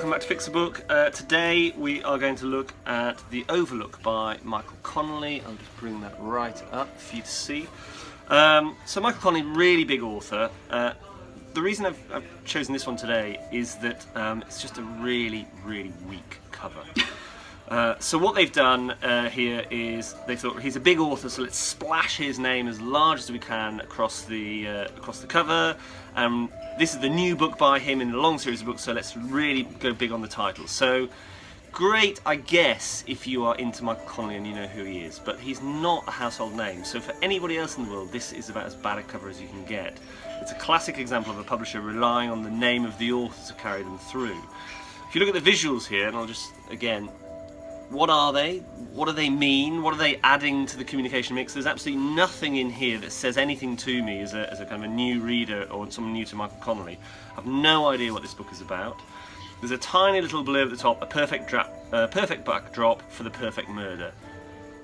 welcome back to Fixabook. Today we are going to look at The Overlook by Michael Connelly. I'll just bring that right up for you to see. So Michael Connelly, really big author. The reason I've chosen this one today is that it's just a really weak cover. So what they've done here is they thought he's a big author, so let's splash his name as large as we can across the cover. This is the new book by him in the long series of books, so let's really go big on the title. So great, I guess, if you are into Michael Connelly and you know who he is, but he's not a household name. So for anybody else in the world, this is about as bad a cover as you can get. It's a classic example of a publisher relying on the name of the author to carry them through. If you look at the visuals here, and I'll just, again, what are they? What do they mean? What are they adding to the communication mix? There's absolutely nothing in here that says anything to me as a kind of a new reader or someone new to Michael Connelly. I've no idea what this book is about. There's a tiny little blurb at the top, a perfect backdrop for the perfect murder.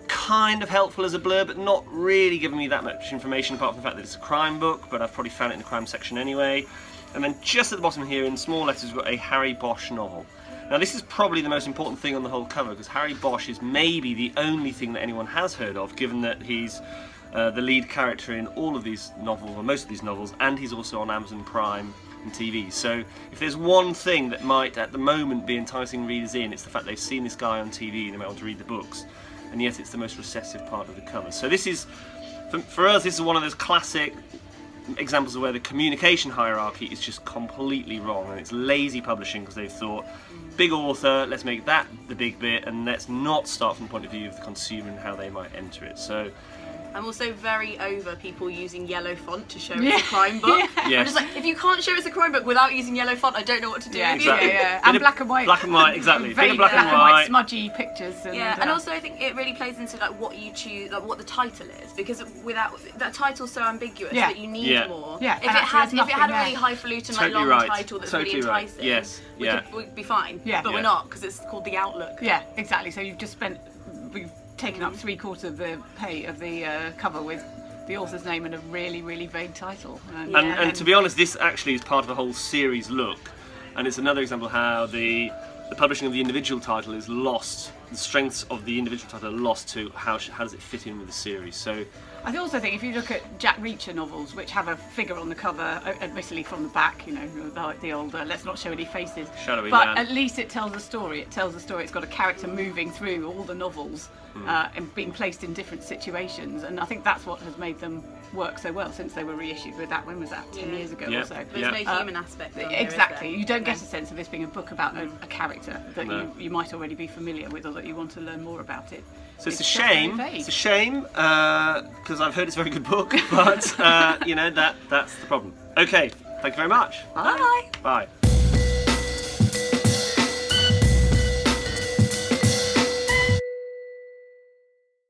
Kind of helpful as a blurb, but not really giving me that much information apart from the fact that it's a crime book, but I've probably found it in the crime section anyway. And then just at the bottom here in small letters we've got a Harry Bosch novel. Now this is probably the most important thing on the whole cover, because Harry Bosch is maybe the only thing that anyone has heard of, given that he's the lead character in all of these novels, or most of these novels, and he's also on Amazon Prime and TV. So if there's one thing that might at the moment be enticing readers in, it's the fact they've seen this guy on TV and they might want to read the books, and yet it's the most recessive part of the cover. So this is, for us, this is one of those classic examples of where the communication hierarchy is just completely wrong, and it's lazy publishing because they've thought, big author, let's make that the big bit, and let's not start from the point of view of the consumer and how they might enter it. So I'm also very over people using yellow font to show it's a crime book. Yes. I'm just like, if you can't show it's a crime book without using yellow font, I don't know what to do with exactly. you. And black and white. Black and white, exactly. Very Black and white, smudgy pictures. And also I think it really plays into like what you choose, like what the title is, because without that title's so ambiguous that you need more. Yeah. If it had a really highfalutin, like long title that's really enticing, yes. we'd be fine. Yeah. But we're not, because it's called The Outlook. Yeah, exactly. So we've taken up 3/4 of the cover with the author's name and a really vague title. And to be honest, this actually is part of a whole series look, and it's another example of how the publishing of the individual title is lost. The strengths of the individual title are lost to how does it fit in with the series. So I also think if you look at Jack Reacher novels, which have a figure on the cover, admittedly from the back, you know, the old let's not show any faces, shadowy but man. at least it tells a story. It tells a story. It's got a character moving through all the novels and being placed in different situations, and I think that's what has made them work so well since they were reissued with that. When was that? 10 years ago or so. There's no human aspect. Exactly. You don't get a sense of this being a book about a character that you might already be familiar with, or that you want to learn more about it. So it's a shame. It's a shame because I've heard it's a very good book, but you know that's the problem. Okay, thank you very much. Bye. Bye.